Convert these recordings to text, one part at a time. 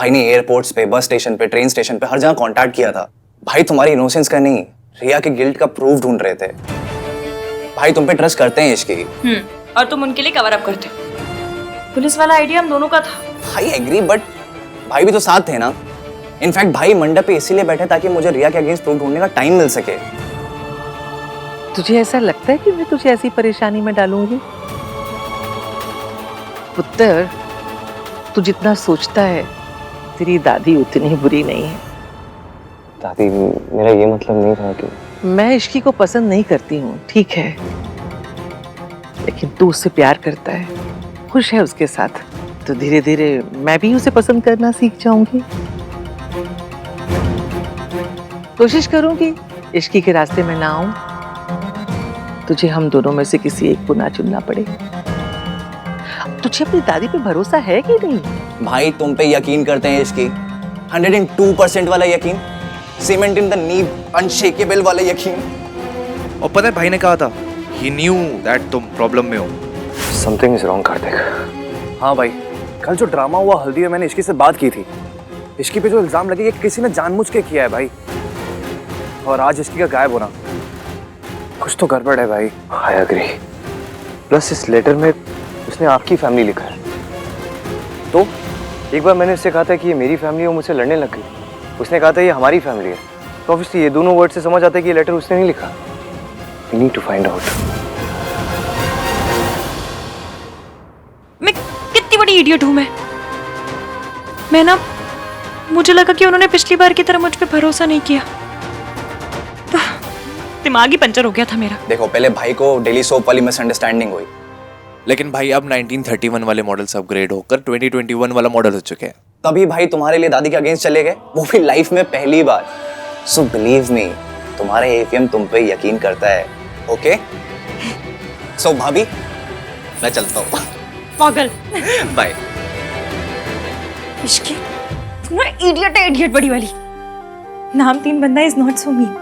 भाई ने एयरपोर्ट्स पे, बस स्टेशन पे, ट्रेन स्टेशन पे हर जगह कांटेक्ट किया था। भाई तुम्हारी इनोसेंस का नहीं, रिया के गिल्ट का प्रूफ ढूंढ रहे थे। भाई तुम पे ट्रस्ट करते हैं इश्की। और तुम उनके लिए कवर अप करते हो। पुलिस वाला आइडिया हम दोनों का था। भाई एग्री, बट भाई भी तो साथ थे ना। इनफैक्ट भाई मंडप पे इसीलिए बैठे ताकि मुझे रिया के अगेंस्ट प्रूफ ढूंढने का टाइम मिल सके। तुझे ऐसा लगता है कि मैं तुझे ऐसी परेशानी में डालूंगी? पुत्र, तू जितना सोचता है तेरी दादी उतनी बुरी नहीं है। दादी मेरा ये मतलब नहीं था कि मैं इश्की को पसंद नहीं करती हूँ, ठीक है, लेकिन तू उससे प्यार करता है, खुश है उसके साथ, तो धीरे धीरे मैं भी उसे पसंद करना सीख जाऊंगी। कोशिश करूंगी इश्की के रास्ते में ना आऊं, तुझे हम दोनों में से किसी एक को ना चुनना पड़े। तुझे अपनी दादी पे भरोसा है कि नहीं? भाई तुम पे यकीन करते हैं इसकी, 102% वाला यकीन, cement in the knee, unshakeable वाला यकीन। और पता है भाई ने कहा था, he knew that तुम प्रॉब्लम में हो। Something is wrong Kartik. हाँ भाई, कल जो ड्रामा हुआ हल्दी में मैंने इश्की से बात की थी, इश्की पे जो इल्जाम लगे ये किसी ने जानबूझ के किया है भाई, और आज इश्की का गायब होना, कुछ तो गड़बड़ है भाई। I agree। प्लस इस लेटर में उसने आपकी फैमिली लिखा है, तो एक बार मैंने उससे कहा था कि ये मेरी फैमिली है, वो मुझसे लड़ने लग गई। उसने कहा था ये हमारी फैमिली है, तो ऑब्वियसली ये दोनों वर्ड से समझ आता है कि ये लेटर उसने नहीं लिखा। We need to find out। मैं कितनी बड़ी इडियट हूँ मैं ना, मुझे लगा कि उन्होंने पिछली बार की तरह मुझ पे भरोसा नहीं किया, दिमाग ही पंचर हो गया था मेरा। देखो पहले भाई को डेली सोप वाली मिसअंडरस्टैंडिंग हुई, लेकिन भाई अब 1931 वाले मॉडल्स अपग्रेड होकर 2021 वाला मॉडल हो चुके हैं। तभी भाई तुम्हारे लिए दादी के अगेंस्ट चले गए, वो भी लाइफ में पहली बार। सो बिलीव मी, तुम्हारा एफएम तुम पे यकीन करता है। ओके सो भाभी मैं चलता हूँ। पागल। बाय। इश्की तुम ना इडियट है, इडियट बड़ी वाली। नाम 3 बंदा इज नॉट सो मीन।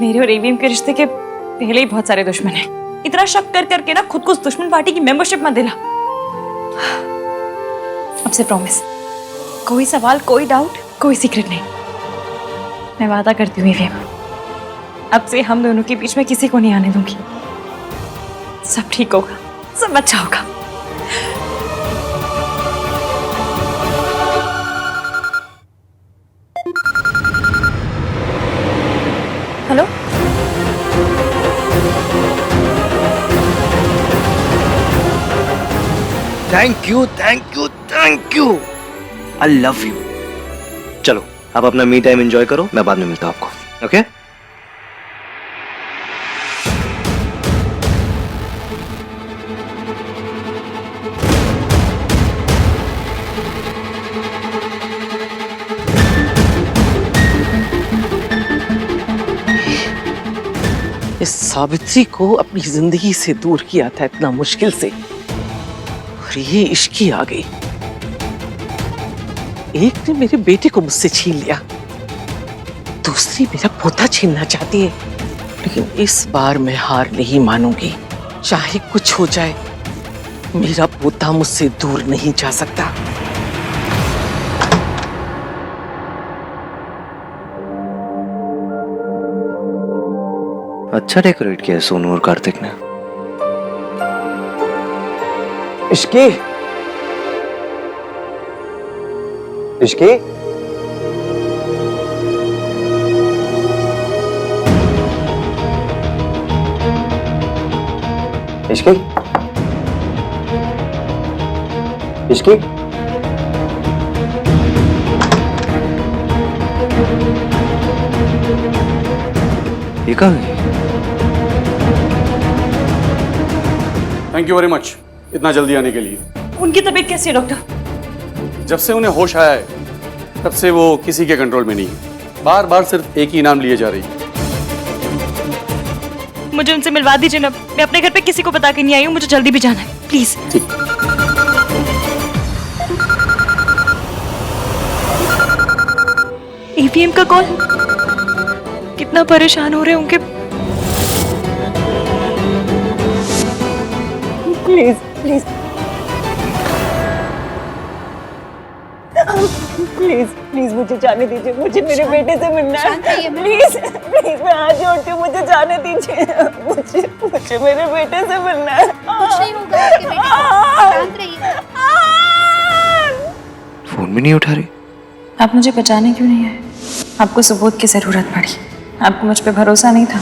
मेरे और एवीएम के रिश्ते के पहले ही बहुत सारे दुश्मन हैं। इतना शक कर करके ना खुद को उस दुश्मन पार्टी की मेंबरशिप मत दिला। अब से प्रॉमिस, कोई सवाल, कोई डाउट, कोई सीक्रेट नहीं। मैं वादा करती हूँ एवीएम, अब से हम दोनों के बीच में किसी को नहीं आने दूंगी। सब ठीक होगा, सब अच्छा होगा। Hello, thank you thank you thank you, I love you. चलो आप अपना मी टाइम एंजॉय करो, मैं बाद में मिलता हूँ आपको। ओके इस सावित्री को अपनी जिंदगी से दूर किया था इतना मुश्किल से, और ये इश्की आ गई। एक ने मेरे बेटे को मुझसे छीन लिया, दूसरी मेरा पोता छीनना चाहती है, लेकिन इस बार मैं हार नहीं मानूंगी। चाहे कुछ हो जाए, मेरा पोता मुझसे दूर नहीं जा सकता। अच्छा डेकोरेट किया है सोनू और कार्तिक ने। इश्की, इश्की, इश्की, इश्की, ये कहाँ गई? थैंक यू वेरी मच इतना जल्दी आने के लिए। उनकी तबीयत कैसी है डॉक्टर? जब से उन्हें होश आया है तब से वो किसी के कंट्रोल में नहीं है। बार बार सिर्फ एक ही इनाम लिए जा रही है। मुझे उनसे मिलवा दीजिए ना, मैं अपने घर पे किसी को बता के नहीं आई हूँ, मुझे जल्दी भी जाना है, प्लीज। ठीक। एवीएम का कॉल, कितना परेशान हो रहे होंगे। Please please. प्लीज प्लीज मुझे जाने दीजिए, मुझे मेरे बेटे से मिलना है। प्लीज प्लीज मैं हाथ जोड़ती हूँ, मुझे जाने दीजिए, मुझे मुझे मेरे बेटे से मिलना है। कुछ नहीं होगा आपके बेटे को, शांत रहिए। फोन भी नहीं उठा रही। आप मुझे बचाने क्यों नहीं आए? आपको सबूत की जरूरत पड़ी, आपको मुझ पे भरोसा नहीं था।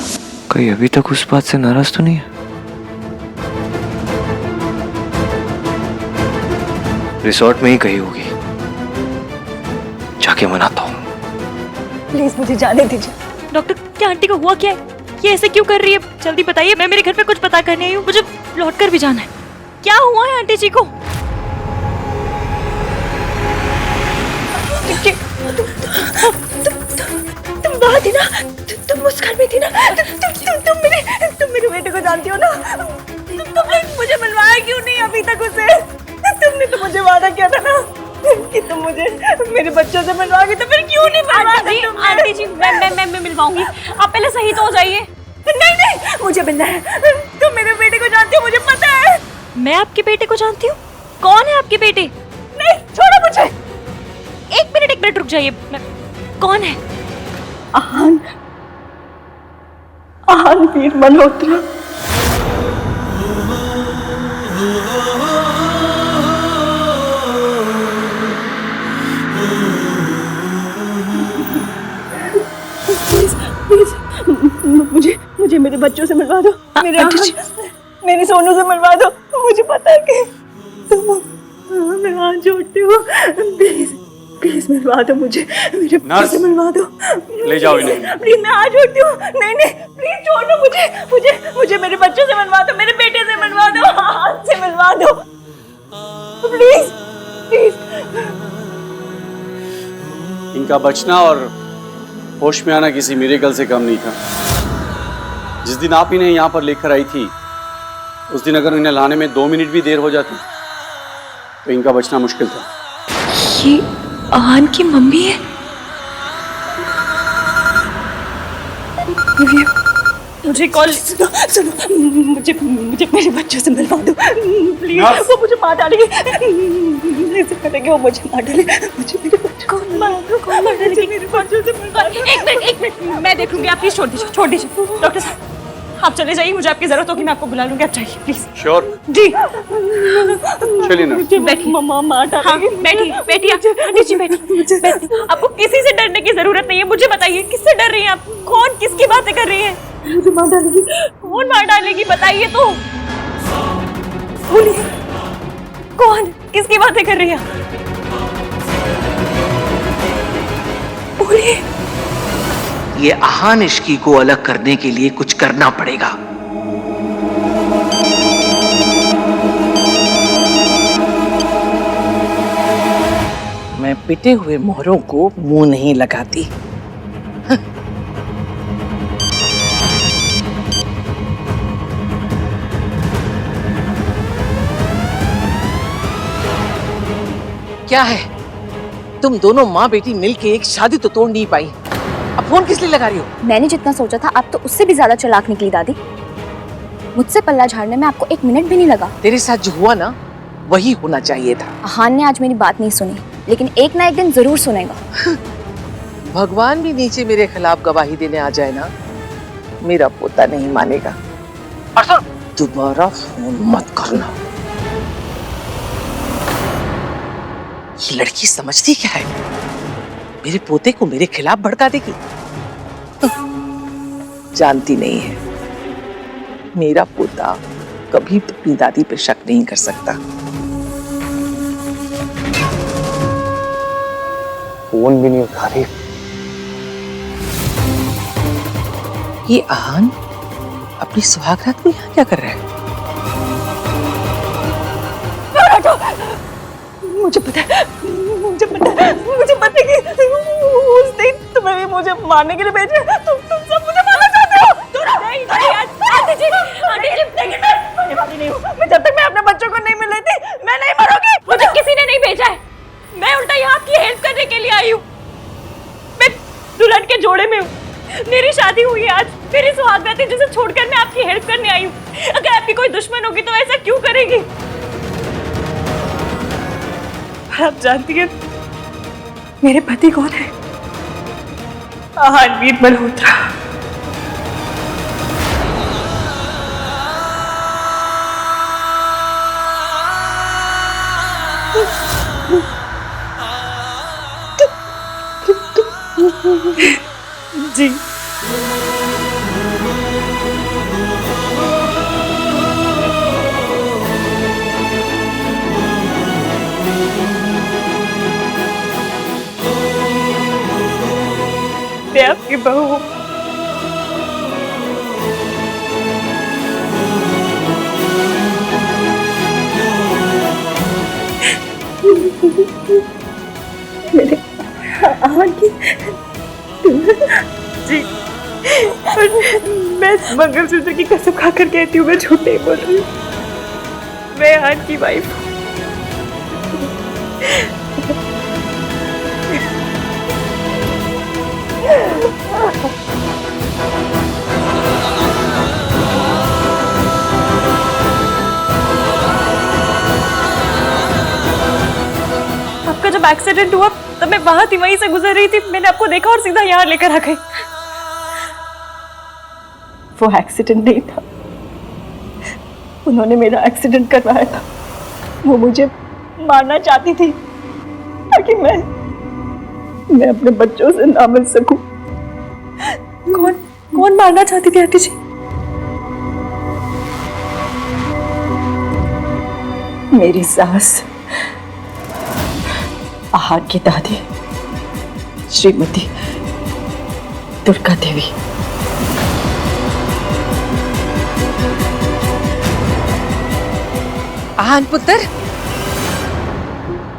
कहीं अभी तक उस बात से नाराज तो नहीं है? रिसोर्ट में ही कहीं होगी, जाके मनाता हूँ। प्लीज मुझे जाने दीजिए। डॉक्टर, क्या आंटी को हुआ क्या है? ये ऐसे क्यों कर रही है? जल्दी बताइए, मैं मेरे घर पे कुछ पता करने आई हूँ, मुझे लौट कर भी जाना है। क्या हुआ है आंटी जी को? तुम वहाँ थी ना, तुम उस घर में थी ना, तुम मेरे बेटे को जानती हो ना? तुमने मुझे मिलवाया क्यों नहीं अभी तक उसे? तुमने तो मुझे वादा किया था ना कि तुम मुझे मेरे बच्चों से मिलवाओगी, तो फिर क्यों नहीं मिलवाया? आंटी जी मैं मिलवाऊंगी, आप पहले सही तो हो जाइए। नहीं नहीं, मुझे मिलना है। तुम मेरे बेटे को जानती हो, मुझे पता है। मैं आपके बेटे को जानती हूँ? कौन है आपके बेटे? नहीं, छोड़ो मुझे। एक मिनट रुक जाइए। कौन है? आहान वीर मल्होत्रा। प्लीज मुझे मेरे बच्चों से मिलवा दो, मेरी सोनू से मिलवा दो। मुझे पता है कि तुम, मैं हाथ जोड़ती हूँ, प्लीज प्लीज मिलवा दो मुझे, मेरे बच्चों से मिलवा दो। ले जाओ इन्हें। प्लीज मैं हाथ जोड़ती हूँ। नहीं नहीं प्लीज छोड़ दो मुझे मेरे बच्चों से मिलवा दो, मेरे बेटे से मिलवा दो, हाथ से मिलवा दो, प्लीज प्लीज। इनका बचना और होश में आना किसी मिरेकल से कम नहीं था। जिस दिन आप इन्हें यहाँ पर लेकर आई थी, उस दिन अगर इन्हें लाने में 2 मिनट भी देर हो जाती तो इनका बचना मुश्किल था। ये आहान की मम्मी है? मुझे कॉल सुनो, मुझे मेरे बच्चों से मिलवा दो प्लीज। वो मुझे मार डालेगी, ऐसे करेंगे वो मुझे मार डाले। मुझे मेरे बच्चों कौन मार डालेगी? मेरे बच्चों से मिलवा दो। एक मिनट मैं देखूंगी, आप प्लीज छोड़ दीजिए। डॉक्टर साहब आप चले जाइए, मुझे आपकी जरूरत होगी, मैं आपको बुला लूंगी, आप जाइए प्लीज। श्योर? जी चलिए नर्स। बैठिए। मम्मा मार डालेगी। बैठिए आंटी जी, बैठिए। आपको किसी से डरने की जरूरत नहीं है। मुझे बताइए, किससे डर रही हैं आप? कौन किसकी बातें कर रही है? मुझे मार डालेगी। कौन मार डालेगी बताइए तो। बोलिए कौन किसकी बातें कर रही है? बोलिए। ये आहान इश्की को अलग करने के लिए कुछ करना पड़ेगा। मैं पिटे हुए मोहरों को मुंह नहीं लगाती। क्या है, तुम दोनों माँ बेटी मिलके एक शादी तो तोड़ नहीं पाई, अब फोन किस लिए लगा रही हो? मैंने जितना सोचा था आप तो उससे भी ज्यादा चालाक निकली दादी। मुझसे पल्ला झाड़ने में आपको 1 मिनट भी नहीं लगा। तेरे साथ जो हुआ ना वही होना चाहिए था। आहान ने आज मेरी बात नहीं सुनी, लेकिन एक ना एक दिन जरूर सुनेगा। भगवान भी नीचे मेरे खिलाफ गवाही देने आ जाए ना, मेरा पोता नहीं मानेगा। और सुन, दोबारा फोन मत करना। ये लड़की समझती क्या है? मेरे पोते को मेरे खिलाफ भड़का देगी। जानती नहीं है, मेरा पोता कभी अपनी दादी पे शक नहीं कर सकता। फोन भी नहीं उठा रही। ये आहान अपनी सुहागरात को यहाँ क्या कर रहा है? मुझे पता है कि उस दिन तुम्हें भी मुझे मारने के लिए भेजे। तुम सब मुझे मारना चाहते हो। आंटी जी, लेकिन मैं मरने वाली नहीं हूँ। मैं जब तक मैं अपने बच्चों को नहीं मिल लेती, मैं नहीं मरूंगी। मुझे किसी ने नहीं भेजा है, मैं उल्टा यहाँ आपकी हेल्प करने के लिए आई हूँ। मैं दुल्हन के जोड़े में हूँ, मेरी शादी हुई है आज, मेरी सुहागरात है जिसे छोड़कर मैं आपकी हेल्प करने आई हूँ। अगर आपकी कोई दुश्मन होगी तो ऐसा क्यों करेगी? आप जानती हैं मेरे पति कौन है? आहानवीर मल्होत्रा। जी मैं आपकी बहू हूँ। मेरे आहान की जी और मैं इस मंगलसूत्र की कसम खाकर कहती हूँ, मैं झूठ नहीं बोल रही हूँ। मैं आहान की वाइफ हूँ। आपका जब एक्सीडेंट हुआ तब मैं वहां थी, वहीं से गुजर रही थी। मैंने आपको देखा और सीधा यहाँ लेकर आ गई। वो एक्सीडेंट नहीं था, उन्होंने मेरा एक्सीडेंट करवाया था। वो मुझे मारना चाहती थी ताकि मैं अपने बच्चों से ना मिल सकूं। कौन मारना चाहती थी आंटी जी? मेरी सास, आहान की दादी श्रीमती दुर्गा देवी। आहान पुत्र,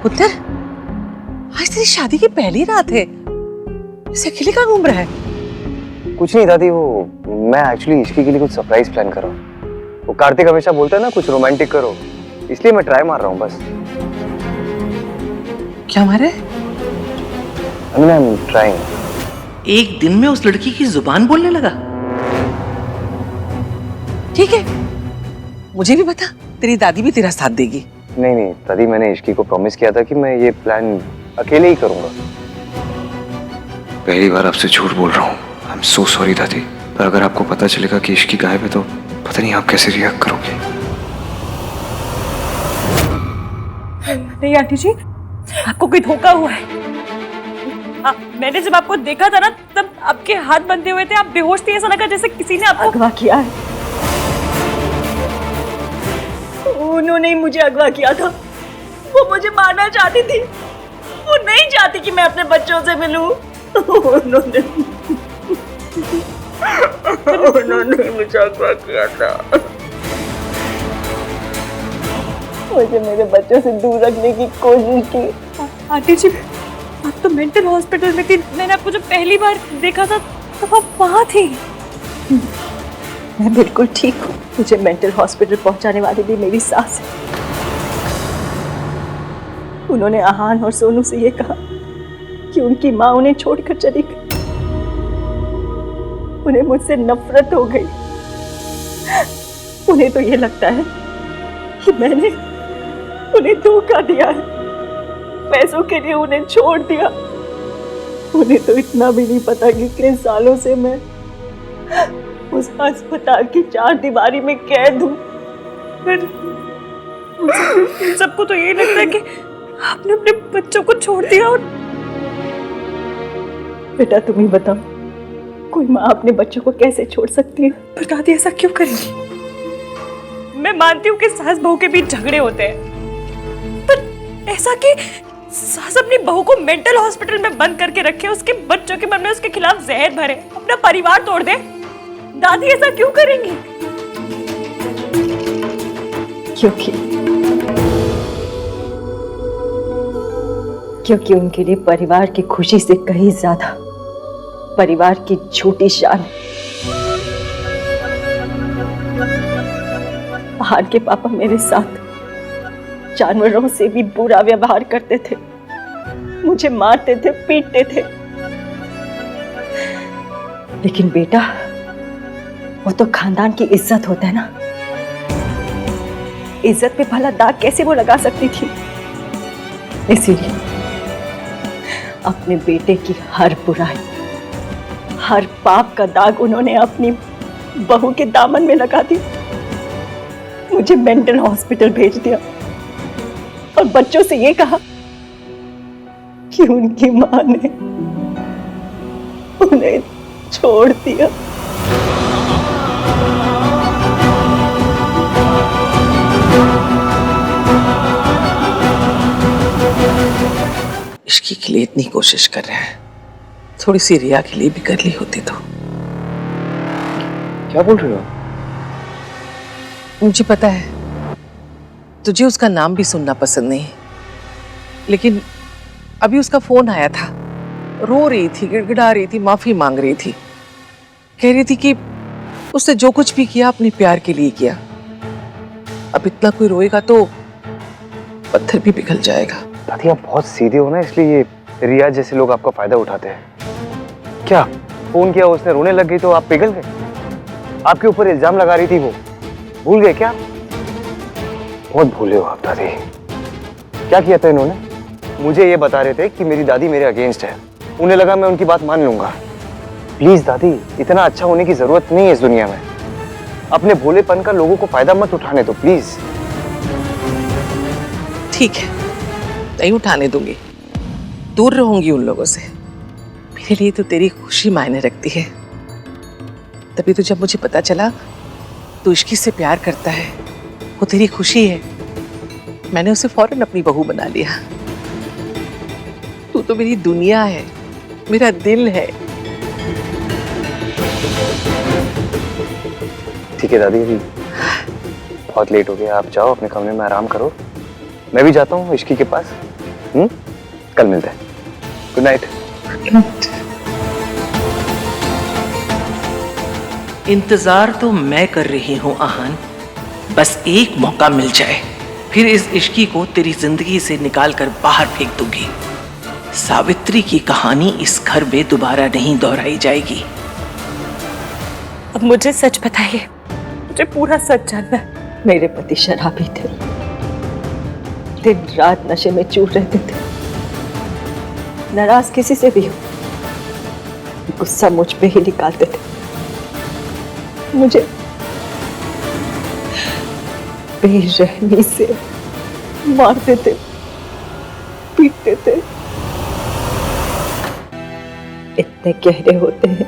पुत्र, आज तेरी शादी की पहली रात है, इसे अकेले कहाँ घूम रहा है? कुछ नहीं दादी, वो मैं एक्चुअली इश्की के लिए कुछ सरप्राइज प्लान कर रहा हूँ। वो कार्तिक हमेशा बोलता है ना कुछ रोमांटिक करो, इसलिए मैं ट्राई मार रहा हूँ बस। क्या मारे? I mean, I'm trying. एक दिन में उस लड़की की जुबान बोलने लगा। ठीक है, मुझे भी बता, तेरी दादी भी तेरा साथ देगी। नहीं दादी, मैंने इश्की को प्रॉमिस किया था कि मैं ये प्लान अकेले ही करूंगा। पहली बार आपसे झूठ बोल रहा हूँ। आई एम सो सॉरी दादी, पर अगर आपको पता चलेगा कि इश्की गायब है तो पता नहीं आप कैसे रिएक्ट करोगे। नहीं आंटी जी, आपको कोई धोखा हुआ है। मैंने जब आपको देखा था ना, तब आपके हाथ बंधे हुए थे, आप बेहोश थे। ऐसा लगा जैसे किसी ने आपको अगवा किया है। उन्होंने ही मुझे अगवा किया था। वो मुझे मारना चाहती थी। वो नहीं चाहती कि मैं अपने बच्चों से मिलूं। उन्होंने मुझे अगवा किया था। मुझे मेरे बच्चों से दूर रखने की कोशिश की। आंटी जी, आप तो मेंटल हॉस्पिटल में थी। मैंने आपको जब पहली बार देखा था तब आप वहां थी। मैं बिल्कुल ठीक हूँ। मुझे मेंटल हॉस्पिटल पहुंचाने वाली भी मेरी सास है। उन्होंने आहान और सोनू से ये कहा कि उनकी माँ उन्हें छोड़कर चली गई। उन्हें मुझसे नफरत हो गई। उन्हें तो ये लगता है कि मैंने उन्हें धोखा दिया है, पैसों के लिए उन्हें छोड़ दिया। उन्हें तो इतना भी नहीं पता कि कितने सालों से मैं उस अस्पताल की 4 दीवारी में कैद हूँ। सबको तो यही लगता है कि आपने अपने बच्चों को छोड़ दिया। और बेटा तुम ही बताओ, कोई माँ अपने बच्चों को कैसे छोड़ सकती है? पर दादी ऐसा क्यों करेंगी? मैं मानती हूँ कि सास बहू के बीच झगड़े होते हैं, पर ऐसा कि सास अपनी बहू को मेंटल हॉस्पिटल में बंद करके रखे, उसके बच्चों के मन में उसके खिलाफ जहर भरे, अपना परिवार तोड़ दे, दादी ऐसा क्यों करेंगी? क्योंकि उनके लिए परिवार की खुशी से कहीं ज्यादा परिवार की झूठी शान। आहान के पापा मेरे साथ जानवरों से भी बुरा व्यवहार करते थे, मुझे मारते थे, पीटते थे। लेकिन बेटा, वो तो खानदान की इज्जत होता है ना। इज्जत पे भला दाग कैसे वो लगा सकती थी? इसीलिए अपने बेटे की हर बुराई, हर पाप का दाग उन्होंने अपनी बहू के दामन में लगा दिया। मुझे मेंटल हॉस्पिटल भेज दिया और बच्चों से ये कहा कि उनकी मां ने उन्हें छोड़ दिया। इश्की के लिए इतनी कोशिश कर रहे हैं, थोड़ी सी रिया के लिए भी कर ली होती तो। क्या बोल रहे हो? मुझे पता है तुझे उसका नाम भी सुनना पसंद नहीं, लेकिन अभी उसका फोन आया था। रो रही थी, गिड़गिड़ा रही थी, माफी मांग रही थी, कह रही थी कि उसने जो कुछ भी किया अपने प्यार के लिए किया। अब इतना कोई रोएगा तो पत्थर भी पिघल जाएगा। दादी आप बहुत सीधे हो ना, इसलिए ये रिया जैसे लोग आपका फायदा उठाते हैं। क्या फोन किया उसने, रोने लग गई तो आप पिघल गए? आपके ऊपर इल्जाम लगा रही थी, वो भूल गए क्या? बहुत भूले हो आप दादी। क्या किया था इन्होंने? मुझे ये बता रहे थे कि मेरी दादी मेरे अगेंस्ट है, उन्हें लगा मैं उनकी बात मान लूंगा। प्लीज दादी, इतना अच्छा होने की जरूरत नहीं है इस दुनिया में। अपने भोलेपन का लोगों को फायदा मत उठाने दो प्लीज। ठीक है, नहीं उठाने दूंगी, दूर रहूंगी उन लोगों से। मेरे लिए तो तेरी खुशी मायने रखती है। तभी तो जब मुझे पता चला तू इश्की से प्यार करता है, वो तेरी खुशी है, मैंने उसे फौरन अपनी बहू बना लिया। तू तो मेरी दुनिया है, मेरा दिल है। ठीक है दादी, अभी बहुत लेट हो गया, आप जाओ अपने कमरे में आराम करो, मैं भी जाता हूँ इश्की के पास। कल मिलते हैं। Good night. इंतजार तो मैं कर रही हूँ आहान, बस एक मौका मिल जाए, फिर इस इश्की को तेरी जिंदगी से निकाल कर बाहर फेंक दूंगी। सावित्री की कहानी इस घर में दोबारा नहीं दोहराई जाएगी। अब मुझे सच बताइए, मुझे पूरा सच जानना है। मेरे पति शराबी थे, दिन रात नशे में चूर रहते थे। नाराज किसी से भी हो, गुस्सा मुझ पे ही निकालते थे। मुझे बेरहमी से मारते थे, पीटते थे। इतने गहरे होते हैं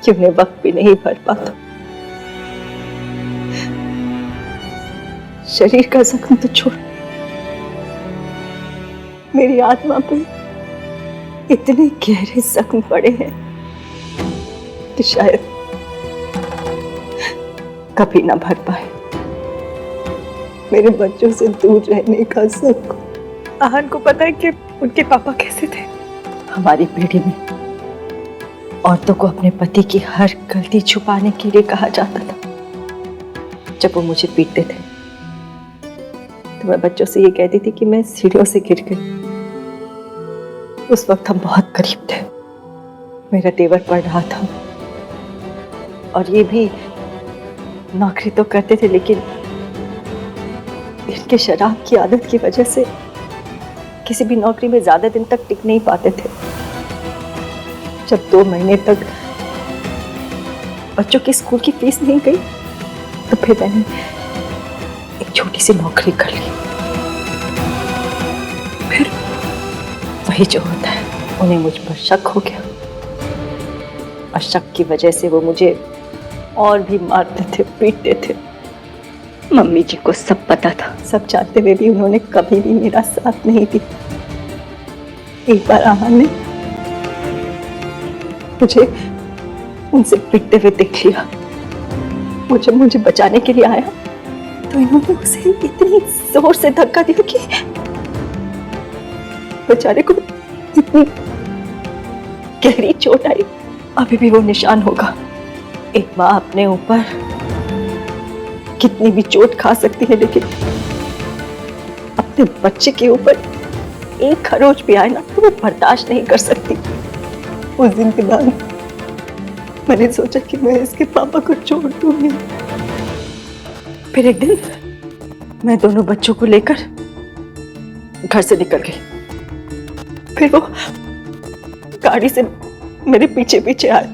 कि उन्हें वक्त भी नहीं भर पाता। शरीर का जख्म तो छोड़, मेरी आत्मा पे इतने गहरे जख्म पड़े हैं कि शायद कभी ना भर पाए। मेरे बच्चों से दूर रहने का सुख। आहन को पता है कि उनके पापा कैसे थे। हमारी पीढ़ी में औरतों को अपने पति की हर गलती छुपाने के लिए कहा जाता था। जब वो मुझे पीटते थे तो मैं बच्चों से ये कहती थी कि मैं सीढ़ियों से गिर गई। उस वक्त हम बहुत करीब थे, मेरा तेवर पड़ रहा था और ये भी नौकरी तो करते थे, लेकिन इनके शराब की आदत की वजह से किसी भी नौकरी में ज्यादा दिन तक टिक नहीं पाते थे। जब 2 महीने तक बच्चों की स्कूल की फीस नहीं गई तो फिर मैंने एक छोटी सी नौकरी कर ली। फिर वही जो होता है, उन्हें मुझ पर शक हो गया और शक की वजह से वो मुझे और भी मारते थे, पीटते थे। मम्मी जी को सब पता था, सब जानते हुए भी उन्होंने कभी भी मेरा साथ नहीं दिया। एक बार आहन ने मुझे उनसे पिटते हुए देख लिया। वो जब मुझे बचाने के लिए आया तो इन्होंने उसे इतनी जोर से धक्का दिया कि बेचारे को इतनी गहरी चोट आई, अभी भी वो निशान होगा। एक माँ अपने ऊपर कितनी भी चोट खा सकती है, लेकिन अपने बच्चे के ऊपर एक खरोच भी आए ना तो वो बर्दाश्त नहीं कर सकती। उस दिन के बाद मैंने सोचा कि मैं इसके पापा को छोड़ दूंगी। फिर एक दिन मैं दोनों बच्चों को लेकर घर से निकल गई। फिर वो गाड़ी से मेरे पीछे पीछे आए।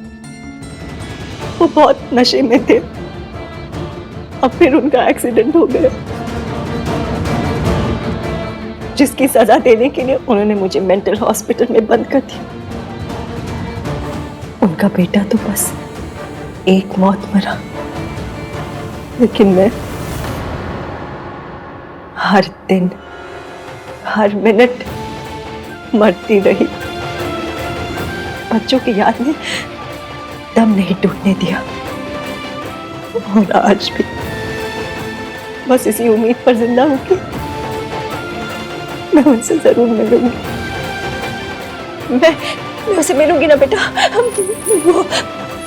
वो बहुत नशे में थे। अब फिर उनका एक्सीडेंट हो गया, जिसकी सजा देने के लिए उन्होंने मुझे मेंटल हॉस्पिटल में बंद कर दिया। उनका बेटा तो बस एक मौत मरा, लेकिन मैं हर दिन हर मिनट मरती रही। बच्चों की याद में दम नहीं टूटने दिया, और आज भी बस इसी उम्मीद पर जिंदा हूं कि मैं उनसे जरूर मिलूंगी। मैं उसे मिलूंगी ना बेटा।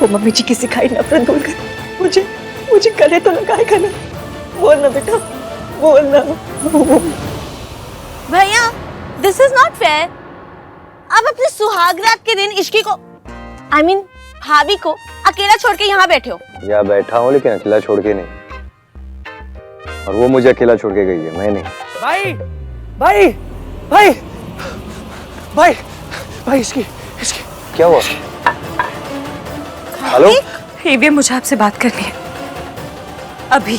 वो मम्मी जी की सिखाई नफरत भूल कर मुझे गले तो लगाएगा ना। बोल ना बेटा, बोल ना। भैया, दिस इज नॉट फेयर। आप अपने सुहागरात के दिन इश्की को भाभी को अकेला छोड़ के यहाँ बैठे हो। या बैठा हूँ लेकिन अकेला छोड़ के नहीं, और वो मुझे अकेला छोड़ के गई है, मैं नहीं। भाई भाई भाई भाई भाई इसकी क्या हुआ? हेलो एवीएम, मुझे आपसे बात करनी है अभी।